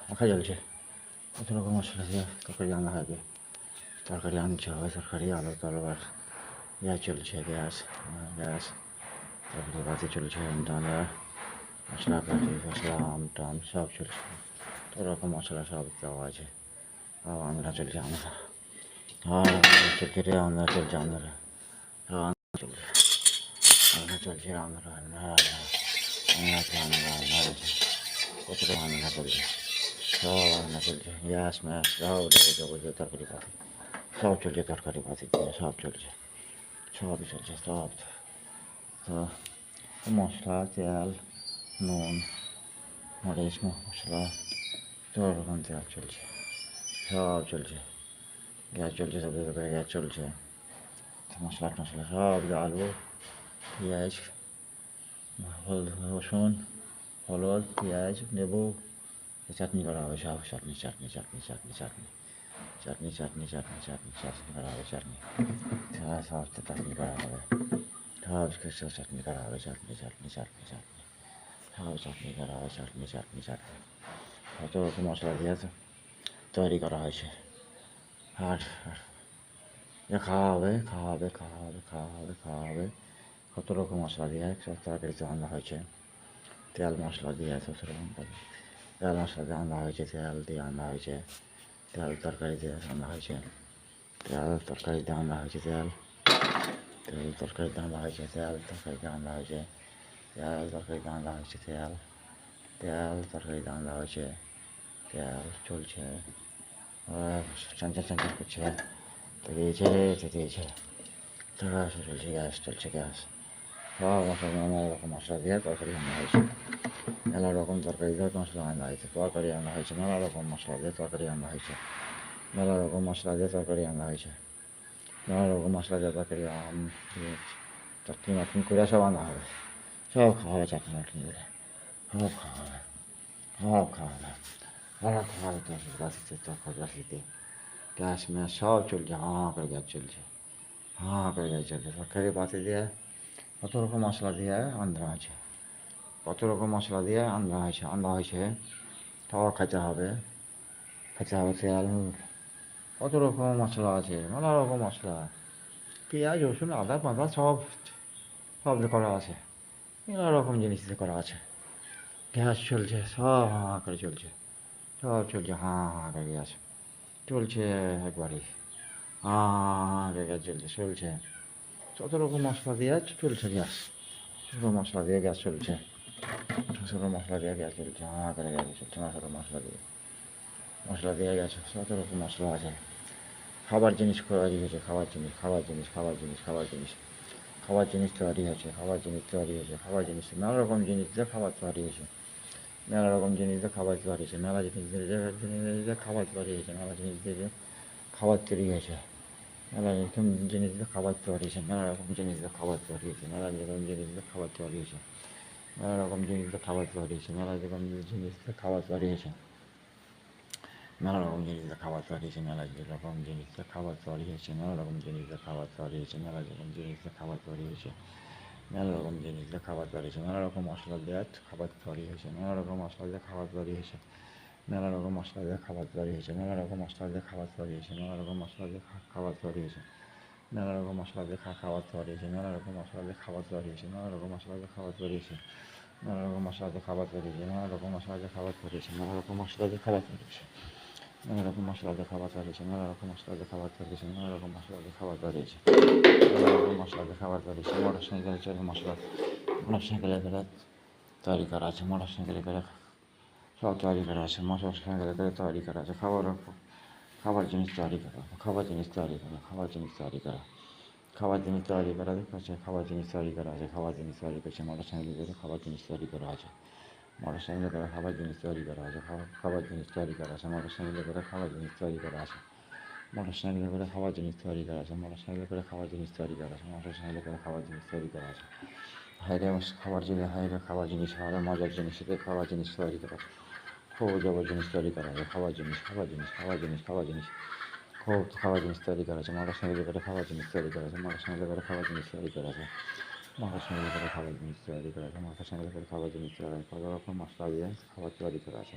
পাখা জ্বলছে, কত রকম মশলা দিয়ে তরকারি রান্না হবে। তরকারি আনতে হবে, তরকারি আলু তরকার গ্যাস চলছে, গ্যাস তরকারি বাতি চলছে, ডালা মশলা পাতি মশলা আম টাম সব চলছে, কত রকম মশলা সব দেওয়া আছে। আন্দ্রা চলছে, আন্দ্রা চলছে রে, আন্দ্রা চলছে, আন্দ্রা চলছে, আন্দ্রা চলছে, আন্দ্রা কত রান্না চলছে, সব রান্না চলছে, গ্যাস ম্যাস সব লেগে তরকারি পাতি সব চলছে, তরকারি পাতি দিয়ে সব চলছে, সবই চলছে সব। তো মশলা তেল নুন মরিচ মশলা সব রকম তেল চলছে, সব চলছে, গ্যাস চলছে, সব করে গ্যাস চলছে, মশলা টশলা সব আলু পেঁয়াজ রসুন হলুদ পেঁয়াজ লেবু চাটনি করা হবে, সব চাটনি চাটনি চাটনি চাটনি চাটনি চাটনি চাটনি চাটনি চাটনি চাটনি করা হবে, চাটনি সব চাটনি করা হবে, সব চাটনি করা হবে, চাটনি চাটনি চাটনি চাটনি সব চাটনি করা হবে, চাটনি চাটনি চাটনি কত রকম মশলা দিয়ে তৈরি করা হয়েছে। আর খাওয়া হবে খাওয়া হবে খাওয়া হবে খাওয়া হবে খাওয়া হবে, কত রকম মশলা দিয়ে সব তরকারিতে রান্না হয়েছে, তেল মশলা দিয়ে সব রকম তেল মশলা দিয়ে রান্না হয়েছে, তেল দিয়ে রান্না হয়েছে, তেল তরকারি দিয়ে রান্না হয়েছে, তেল তরকারিতে রান্না হয়েছে, তেল তেল তরকারিতে রান্না হয়েছে, তেল তরকারিতে রান্না হয়েছে, তেল তরকারিতে রান্না হয়েছে, তেল তেল তরকারিতে রান্না হয়েছে, তেল চলছে চাঞ্চা চাঞ্চা করছে, দিয়েছে দিয়েছে চলছে, গ্যাস চলছে, গ্যাস সব মশলা নানা রকম মশলা দিয়ে তরকারি রান্না হয়েছে, নানা রকম তরকারি দিয়ে মশলা রান্না হয়েছে, তরকারি রান্না হয়েছে, নানা রকম মশলা দিয়ে তরকারি রান্না হয়েছে, নানা রকম মশলা দিয়ে তরকারি রান্না হয়েছে, নানা রকম মশলা দিয়ে তরকারি আম চাটনি মাটনি করে সব রান্না হবে, সব খাওয়া হবে, চাটনি মাটনি করে সব খাওয়া হবে, সব খাওয়া হবে, খাওয়া খাওয়া হবে, তরকারি বাসিতে তরকারি বাসিতে গ্যাস ম্যাস সব চলছে, হাঁ করে গ্যাস চলছে, হাঁ করে গ্যাস চলছে, তরকারি বাতি দিয়ে কত রকম মশলা দিয়ে আন্দ্রা আছে, কত রকম মশলা দিয়ে আন্দ্রা হয়েছে, খাওয়া খেতে হবে তেল কত রকম মশলা আছে, নানা রকম মশলা পেঁয়াজ রসুন আদা পাতা সব সব করা আছে, নানা রকম জিনিস দিয়ে করা আছে, গ্যাস চলছে, সব হাঁ করে চলছে, সব চলছে হাঁ হাঁ করে গ্যাস চলছে, একবারই হাঁ করে গ্যাস চলছে কত রকম মশলা দিয়ে চলছে গ্যাস, ছোটো মশলা দিয়ে গ্যাস চলছে, ছোটো মশলা দিয়ে গ্যাস চলছে, হাঁ করে গ্যাস চলছে, ছোটো মশলা দিয়ে গ্যাস, কত রকম মশলা আছে, খাবার জিনিস তৈরি হয়েছে, খাবার জিনিস খাবার জিনিস খাবার জিনিস খাবার জিনিস খাবার জিনিস তৈরি হয়েছে, খাবার জিনিস তৈরি হয়েছে, খাবার জিনিস নানা রকম জিনিস দিয়ে খাবার তৈরি হয়েছে, নানা রকম জিনিস দিয়ে খাবার তৈরি হয়েছে, মেলা জিনিস দিয়ে খাবার তৈরি হয়েছে, মেলা জিনিস দিয়ে খাবার তৈরি হয়েছে, মেলা রকম জিনিস দিয়ে খাবার তৈরি হয়েছে, মেলা রকম জিনিস দিয়ে খাবার তৈরি হয়েছে, মেলা রকম জিনিস দিয়ে খাবার তৈরি হয়েছে, মেলা রকম জিনিস দিয়ে খাবার তৈরি হয়েছে, মেলা রকম জিনিস দিয়ে খাবার তৈরি হয়েছে, নানা রকম জিনিস দিয়ে খাবার তৈরি হয়েছে, মেলা রকম জিনিস দিয়ে খাবার তৈরি হয়েছে, নানা রকম জিনিস দিয়ে খাবার তৈরি হয়েছে, মেলা রকম জিনিস দিয়ে খাবার তৈরি হয়েছে, নানা রকম জিনিস দিয়ে খাবার তৈরি হয়েছে, নানা রকম মশলা দিয়ে খাবার তৈরি হয়েছে, নানা রকম মশলা দিয়ে খাবার তৈরি হয়েছে, নানা রকম মশলা দিয়ে খাবার তৈরি হয়েছে, নানা রকম মশলা দিয়ে খাবার তৈরি হয়েছে, নানা রকম মশলা দিয়ে খাবার তৈরি হয়েছে, নানা রকম মশলা দিয়ে খাবার তৈরি হয়েছে, নানা রকম মশলা দিয়ে খাবার তৈরি হয়েছে, নানা রকম মশলা দিয়ে খাবার তৈরি হয়েছে, নানা রকম মশলা দিয়ে খাবার তৈরি হয়েছে, নানা রকম মশলা দিয়ে খাবার তৈরি হয়েছে, নানা রকম মশলা দিয়ে খাবার তৈরি হয়েছে, নানা রকম মশলা দিয়ে খাবার তৈরি হয়েছে, নানা রকম মশলা দিয়ে খাবার তৈরি হয়েছে, নানা রকম মশলা দিয়ে খাবার তৈরি হয়েছে, নানা রকম মশলা দিয়ে খাবার তৈরি হয়েছে, মোটর সাইকেলে চলে মশলা, মোটর সাইকেলে করে তৈরি করা আছে, মোটর সাইকেলে করে সব তৈরি করা আছে, মোটর সাইকেলে করে তৈরি করা আছে, খাবার জিনিস তৈরি করা, খাবার জিনিস তৈরি করা, খাবার জিনিস তৈরি করা, খাবার জিনিস তৈরি করা আছে, খাবার জিনিস তৈরি করা আছে, খাবার জিনিস তৈরি করছে, মোটর সাইকেলে করে খাবার জিনিস তৈরি করা আছে, মোটর সাইকেলে করে খাবার জিনিস তৈরি করা আছে, খাবার জিনিস তৈরি করা আছে, মোটর সাইকেলে করে খাবার জিনিস তৈরি করা আছে, মোটর সাইকেলে করে খাবার জিনিস তৈরি করা আছে, মোটর সাইকেলে করে খাবার জিনিস তৈরি করা আছে, মোটর সাইকেলে করে খাবার জিনিস তৈরি করা আছে, হাইরে খাবার জিনিস হাইরে খাবার জিনিস হাইরে মজার জিনিস খাবার জিনিস তৈরি করা আছে, খুব জবর জিনিস তৈরি করা আছে, খাবার জিনিস খাবার জিনিস খাবার জিনিস খাবার জিনিস খুব খাবার জিনিস তৈরি করা আছে, মোটর সাইকেলে করে খাবার জিনিস তৈরি করা আছে, মোটর সাইকেলে করে খাবার জিনিস তৈরি করা আছে, মোটর সাইকেলে করে খাবার জিনিস তৈরি করা আছে, মোটর সাইকেলে করে খাবার জিনিস তৈরি করা আছে, কত রকম মশলা দিয়ে খাবার তৈরি করা আছে,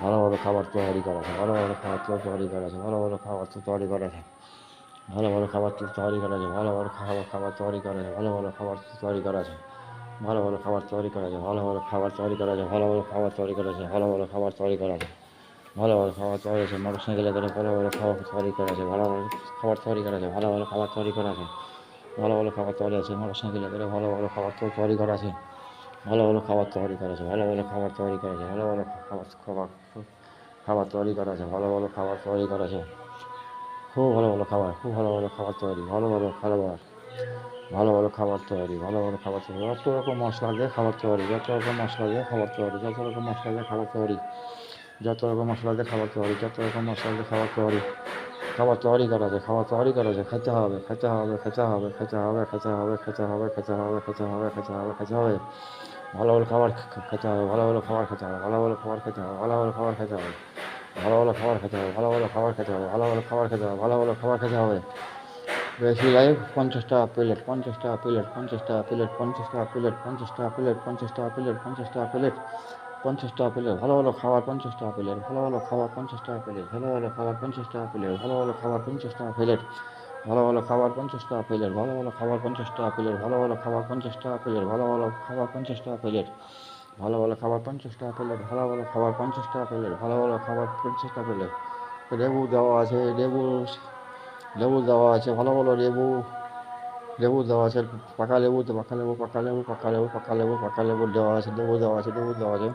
ভালো ভালো খাবার তৈরি করা আছে, ভালো ভালো খাবার তৈরি করা আছে, ভালো ভালো খাবার তৈরি করা আছে, ভালো ভালো খাবার তৈরি করা আছে, ভালো ভালো খাবার তৈরি করা আছে, ভালো ভালো খাবার তৈরি করা আছে, ভালো ভালো খাবার তৈরি করা আছে, ভালো ভালো খাবার তৈরি করা আছে, ভালো ভালো খাবার তৈরি করা আছে, ভালো ভালো খাবার তৈরি করা আছে, ভালো ভালো খাবার তৈরি আছে, মোটর সাইকেলে করে ভালো ভালো খাবার তৈরি করা আছে, ভালো ভালো খাবার তৈরি করা আছে, ভালো ভালো খাবার তৈরি করা আছে, ভালো ভালো খাবার তৈরি আছে, মোটর সাইকেলে করে ভালো ভালো খাবার তৈরি করা আছে, ভালো ভালো খাবার তৈরি করা আছে, ভালো ভালো খাবার তৈরি করা আছে, ভালো ভালো খাবার খাবার তৈরি করা আছে, ভালো ভালো খাবার তৈরি করা আছে, খুব ভালো ভালো খাবার, খুব ভালো ভালো খাবার তৈরি, ভালো ভালো খাবার, ভালো ভালো খাবার তৈরি, ভালো ভালো খাবার তৈরি, যত রকম মশলা দিয়ে খাবার তৈরি, যত রকম মশলা দিয়ে খাবার তৈরি, যত রকম মশলা দিয়ে খাবার তৈরি, যত রকম মশলা দিয়ে খাবার তৈরি, যত রকম মশলা দিয়ে খাবার তৈরি, খাবার তৈরি করা যায়, খাবার তৈরি করা যায়, খেতে হবে, খেতে হবে, খেতে হবে, খেতে হবে, খেতে হবে, খেতে হবে, খেতে হবে, খেতে হবে, খেতে হবে, খেতে হবে, ভালো ভালো খাবার খেতে হবে, ভালো ভালো খাবার খেতে হবে, ভালো ভালো খাবার খেতে হবে, ভালো ভালো খাবার খেতে হবে, ভালো ভালো খাবার খেতে হবে, ভালো ভালো খাবার খেতে হবে, ভালো ভালো খাবার খেতে হবে, ভালো ভালো খাবার খেতে হবে, বেশি লাইভ 50 টাকা প্লেট, 50 টাকা প্লেট, 50 টাকা প্লেট, 50 টাকা প্লেট, 50 টাকা প্লেট, 50 টাকা প্লেট, 50 টাকা প্লেট, 50 টাকা প্লেট, ভালো ভালো খাবার 50 টাকা প্লেট, ভালো ভালো খাবার 50 টাকা প্লেট, ভালো ভালো খাবার 50 টাকা প্লেট, ভালো ভালো খাবার 50 টাকা প্লেট, ভালো ভালো খাবার 50 টাকা প্লেট, ভালো ভালো খাবার 50 টাকা প্লেট, ভালো ভালো খাবার 50 টাকা প্লেট, ভালো ভালো খাবার 50 টাকা প্লেট, ভালো ভালো খাবার 50 টাকা প্লেট, ভালো ভালো খাবার 50 টাকা প্লেট, ভালো ভালো খাবার 50 টাকা প্লেট, লেবু দেওয়া আছে, লেবু লেবু দেওয়া আছে, ভালো ভালো লেবু লেবু দেওয়া আছে, পাকা লেবু পাকা লেবু পাকা লেবু পাকা লেবু পাকা লেবু পাকা লেবু দেওয়া আছে, লেবু দেওয়া আছে, লেবু দেওয়া আছে,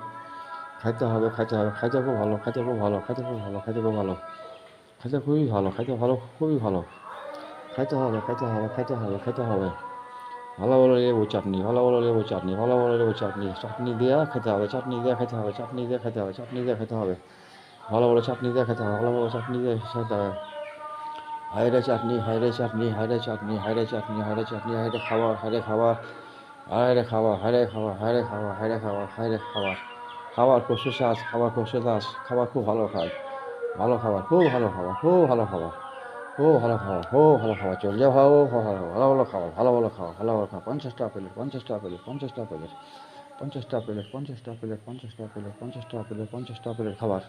খাইতে হবে, খাইতে হবে, খাইতে খুব ভালো, খাইতে খুব ভালো, খাইতে খুব ভালো, খাইতে খুব ভালো, খাইতে খুবই ভালো, খাইতে ভালো, খুবই ভালো, খাইতে হবে, খাইতে হবে, খাইতে হবে, খাইতে হবে, ভালো ভালো লেবু চাটনি, ভালো ভালো লেবু চাটনি, ভালো ভালো লেবু চাটনি, চাটনি দেওয়া খেতে হবে, চাটনি দিয়ে খেতে হবে, চাটনি দিয়ে খেতে হবে, চাটনি দিয়ে খেতে হবে, ভালো ভালো চাটনি দিয়ে খেতে হবে, ভালো ভালো চাটনি দিয়ে খেতে হবে, হাইরে চাটনি, হাইরে চাটনি, হাইরে চাটনি, হাইরে চাটনি, হাইরে চাটনি, হাইরে খাবার, হাইরে খাবার, হাইরে খাবার, হাইরে খাবার, হাইরে খাবার, হাইরে খাবার, হাইরে খাবার, খাবার খুব সুস্বাদ, খাবার খুব সুস্বাদ, খাবার খুব ভালো খায়, ভালো খাবার, খুব ভালো খাবার, খুব ভালো খাবার, খুব ভালো খাবার, খুব ভালো খাবার, চল যাও, ভালো ভালো ভালো ভালো খাবার, ভালো ভালো খাবার, ভালো ভালো খাবার, 50 টাকা প্লেট, 50 টাকা প্লেট, 50 টাকা প্লেট, 50 টাকা প্লেট, 50 টাকা প্লেট, 50 টাকা প্লেট, 50 টাকা প্লেট, 50 টাকা প্লেট খাবার,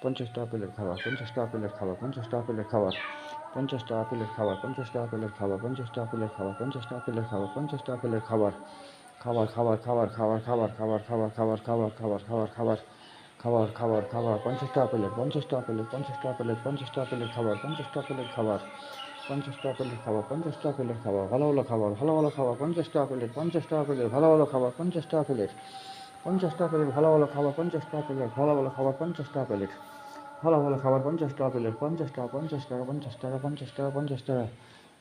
50 টাকা প্লেট খাবার, 50 টাকা প্লেট খাবার, 50 টাকা প্লেট খাবার, 50 টাকা প্লেট খাবার, 50 টাকা প্লেট খাবার, 50 টাকা প্লেট খাবার, 50 টাকা প্লেট খাবার, 50 টাকা প্লেট খাবার, খাবার খাবার খাবার খাবার খাবার খাবার খাবার খাবার খাবার খাবার খাবার খাবার খাবার খাবার খাবার, 50 টাকা প্লেট, 50 টাকা প্লেট, 50 টাকা প্লেট, 50 টাকা প্লেট খাবার, 50 টাকা প্লেট খাবার, 50 টাকা প্লেট খাবার, 50 টাকা প্লেট খাবার, ভালো ভালো খাবার, ভালো ভালো খাবার, 50 টাকা প্লেট, 50 টাকা প্লেট, ভালো ভালো খাবার, 50 টাকা প্লেট, 50 টাকা প্লেট, ভালো ভালো খাবার, 50 টাকা প্লেট, ভালো ভালো খাবার, 50 টাকা প্লেট, ভালো ভালো খাবার, 50 টাকা প্লেট, 50 টাকা, 50 টাকা, 50 টাকা, 50 টাকা, 50 টাকা,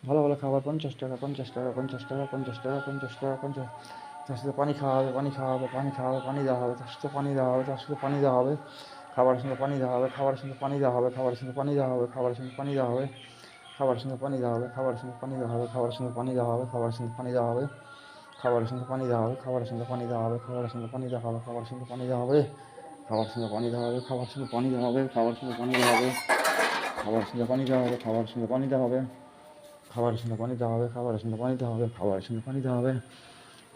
ভালো ভালো খাবার, 50 টাকা, 50 টাকা, 50 টাকা, 50 টাকা, 50 টাকা, 50, তার সাথে পানি খাওয়া হবে, পানি খাওয়া হবে, পানি খাওয়া হবে, পানি দেওয়া হবে, তার সাথে পানি দেওয়া হবে, তার সাথে পানি দেওয়া হবে, খাবারের সঙ্গে পানি দেওয়া হবে, খাবারের সঙ্গে পানি দেওয়া হবে, খাবারের সঙ্গে পানি দেওয়া হবে, খাবারের সঙ্গে পানি দেওয়া হবে, খাবারের সঙ্গে পানি দেওয়া হবে, খাবারের সঙ্গে পানি দেওয়া হবে, খাবারের সঙ্গে পানি দেওয়া হবে, খাবারের সঙ্গে পানি দেওয়া হবে, খাবারের সঙ্গে পানি দেওয়া হবে, খাবারের সঙ্গে পানি দেওয়া হবে, খাবারের সঙ্গে পানি দেওয়া হবে, খাবারের সঙ্গে পানি দেওয়া হবে, খাবার সঙ্গে পানি দেওয়া হবে, খাবার সঙ্গে পানি দেওয়া হবে, খাবার সঙ্গে পানি দেওয়া হবে, খাবার সঙ্গে পানি দেওয়া হবে, খাবার সঙ্গে পানি দেওয়া হবে, খাবারের সঙ্গে পানি দেওয়া হবে, খাবারের সঙ্গে পানি দেওয়া হবে, খাবারের সঙ্গে পানি দেওয়া হবে,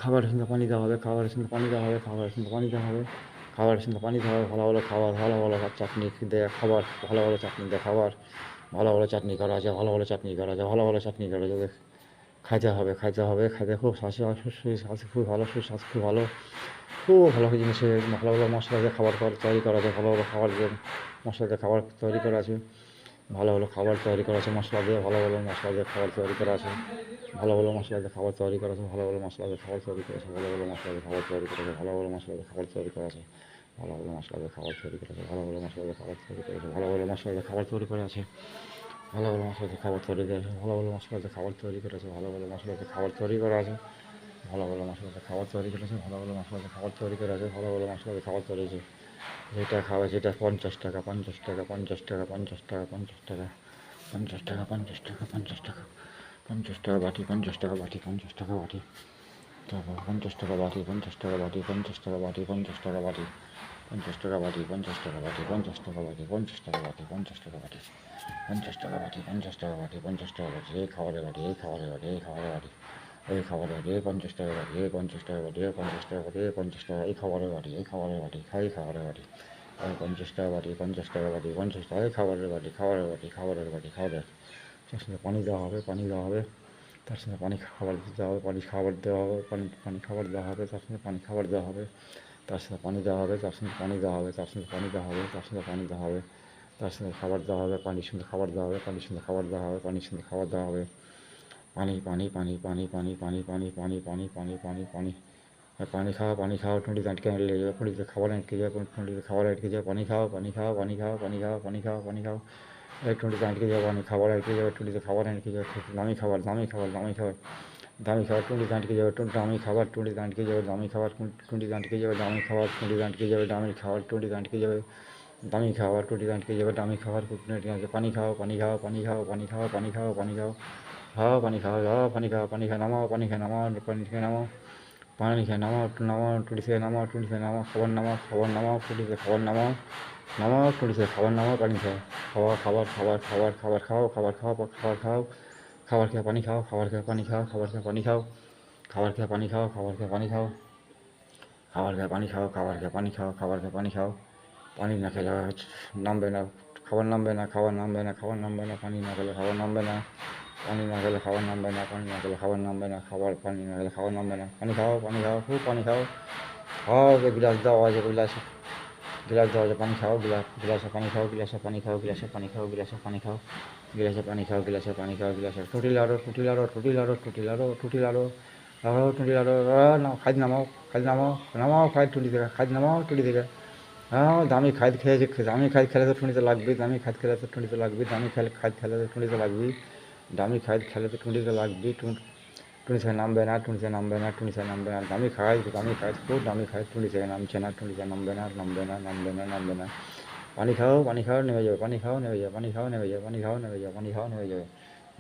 খাবারের সঙ্গে পানি দেওয়া হবে, খাবারের সঙ্গে পানি দেওয়া হবে, খাবারের সঙ্গে পানি দেওয়া হবে, খাবারের সঙ্গে পানি দেওয়া হবে, ভালো ভালো খাবার, ভালো ভালো চাটনি দেওয়া খাবার, ভালো ভালো চাটনি দেওয়া খাবার, ভালো ভালো চাটনি করা আছে, ভালো ভালো চাটনি করা আছে, ভালো ভালো চাটনি করা যাবে, খাইতে হবে, খাইতে হবে, খাইতে খুব স্বাস্থ্য খুব ভালো, সুস্বাস্থ্য খুব ভালো, খুব ভালো জিনিসে ভালো ভালো মশলা দিয়ে খাবার তৈরি করা আছে, ভালো ভালো খাবার দিয়ে মশলা দিয়ে খাবার তৈরি করা আছে, ভালো ভালো খাবার তৈরি করা আছে, মশলা দিয়ে ভালো ভালো মশলা দিয়ে খাবার তৈরি করা আছে, ভালো ভালো মশলা দিয়ে খাবার তৈরি করা আছে, ভালো ভালো মশলা দিয়ে খাবার তৈরি করা আছে, ভালো ভালো মশলা দিয়ে খাবার তৈরি করা আছে, ভালো ভালো মশলা দিয়ে খাবার তৈরি করা আছে, ভালো ভালো মশলা দিয়ে খাবার তৈরি করা আছে, ভালো ভালো মশলা দিয়ে খাবার তৈরি করা আছে, ভালো ভালো মশলা দিয়ে খাবার তৈরি করা আছে, ভালো ভালো মশলা দিয়ে খাবার তৈরি করা আছে, ভালো ভালো মশলা দিয়ে খাবার তৈরি করা আছে, ভালো ভালো মশলা দিয়ে খাবার তৈরি করা আছে, ভালো ভালো মশলা দিয়ে খাবার তৈরি করেছে, ভালো ভালো মশলা দিয়ে খাবার তৈরি করা আছে, ভালো ভালো মশলা দিয়ে খাবার তৈরি করেছে, যেটা খাওয়া যেটা 50 টাকা, 50 টাকা, 50 টাকা, 50 টাকা, 50 টাকা, 50 টাকা, 50 টাকা, 50 টাকা, 50 টাকা বাটি, 50 টাকা বাটি, 50 টাকা বাটি, তারপর 50 টাকা বাটি, 50 টাকা বাটি, 50 টাকা বাটি, 50 টাকা বাটি, 50 টাকা বাটি, 50 টাকা বাটি, 50 টাকা বাটি, 50 টাকা বাটি, 50 টাকা বাটি, 50 টাকা বাটি, 50 টাকা বাটি, 50 টাকা বাটি, এই খাবারের বাটি, এই খাবারের বাটি, এই খাবারের বাটি, এই খাবারের বাটি, এই 50 টাকা বাটি, এই 50 টাকা বাটি, এই 50 টাকা বাটি, এই 50 টাকা, এই খাবারের বাটি, এই খাবারের বাটি, খাই খাবারের বাটি, 50 টাকা বাটি, 50 টাকা বাটি, 50 টাকা খাবারের বাটি, খাবারের বাটি, খাবারের বাটি, খাবারের, তার সঙ্গে পানি দেওয়া হবে, পানি দেওয়া হবে, তার সঙ্গে পানি খাবার দিতে হবে, পানি খাবার দেওয়া হবে, পানি খাবার দেওয়া হবে, তার সঙ্গে পানি খাবার দেওয়া হবে, তার সঙ্গে পানি দেওয়া হবে, তার সঙ্গে পানি দেওয়া হবে, তার সঙ্গে পানি দেওয়া হবে, তার সঙ্গে পানি দেওয়া হবে, তার সঙ্গে খাবার দেওয়া হবে, পানির সঙ্গে খাবার দেওয়া হবে, পানির সঙ্গে খাবার দেওয়া হবে, পানির সঙ্গে খাবার দেওয়া হবে, পানি পানি পানি পানি পানি পানি পানি পানি পানি পানি পানি পানি পানি খাও টুঁটি আটকে লেগে যাবে, টুঁটিতে খাবার আটকে যাবে, টুঁটিতে খাবার আটকে যাবে, পানি খাও পানি খাও পানি খাও পানি খাও পানি খাও পানি খাও, টুঁটিতে আটকে যাবে, পানি খাবার আটকে যাবে, টুঁটিতে খাবার আটকে যাবে, দামি খাবার দামি খাবার দামি খাবার দামি খাবার টুঁটিতে আটকে যাবে, দামি খাবার টুঁটিতে আটকে যাবে, দামি খাবার টুঁটিতে আটকে যাবে, দামি খাবার টুঁটিতে আটকে যাবে, দামি খাবার টুঁটিতে আটকে যাবে, দামি খাবার টুঁটিতে আটকে যাবে, দামি খাবার পানি খাও পানি খাও পানি খাও পানি খাও পানি খাও পানি খাও খাও পানি খাও খাও পানি খাও পানি খাও নামাও পানি খেয়ে নামাও পানি খেয়ে নামাও পানি খেয়ে নামাও নামাও টুটি থেকে নামাও টুটি থেকে নামাও খাবার নামাও টুটি থেকে খাবার নামাও নামাও টুটি থেকে খাবার নামাও পানি খাও খাবার খাবার খাবার খাবার খাও খাবার খাও খাবার খাও খাবার খেয়ে পানি খাও খাবার খেয়ে পানি খাও খাবার খেয়ে পানি খাও খাবার খেয়ে পানি খাও খাবার খেয়ে পানি খাও খাবার খেয়ে পানি খাও খাবার খেয়ে পানি খাও খাবার খেয়ে পানি খাও পানি না খেলে নামবে না খাবার নামবে না খাবার নামবে না খাবার নামবে না পানি না খেলে খাবার নামবে না পানি না খেলে খাবার নামবে না পানি না খেলে খাবার নামবে না খাবার পানি না খেলে খাবার নামবে না পানি খাও খুব পানি খাও খাও গ্লাস দেওয়া আছে গ্লাস দেওয়া আছে পানি খাও গ্লাসে পানি খাও গ্লাসে পানি খাও গ্লাসে পানি খাও গ্লাসে পানি খাও গ্লাসে পানি খাও গ্লাসে পানি খাও গ্লাসে টুটি লাড়ো টুটি লাড়ো টুটি লাড়ো টুটি লাড়ো টুটি লাড়ো লাড়ো টুটি লাড়ো না খাদ নামাও নামাও খাদ টুটি থেকে খাদ নামাও টুটি থেকে হ্যাঁ দামি খাদ খেয়েছে দামি খাদ খেলে তো টুঁটিতে লাগবে দামি খাদ খেলে তো টুঁটিতে লাগবে দামি খাদ খেলে তো টুঁটিতে লাগবে দামি খাদ খেলে তো টুঁটিতে লাগবে টুঁটি থেকে নামবে না টুঁটি থেকে নামবে না টুঁটি থেকে নামবে না দামি খাই খুব দামি খাই টুঁটি থেকে নামছে না টুঁটি থেকে নামবে না নামবে না নামবে না নামবে না পানি খাও নেমে যাবে পানি খাও নেমে যাবে পানি খাও নেমে যাবে পানি খাও নেমে যাবে পানি খাও নেমে যাবে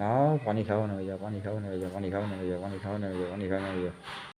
নাও পানি খাও নেমে যাবে পানি খাও নেমে যাবে পানি খাও নেমে যাবে পানি খাও নেমে যাবে পানি খাও নেমে যাবে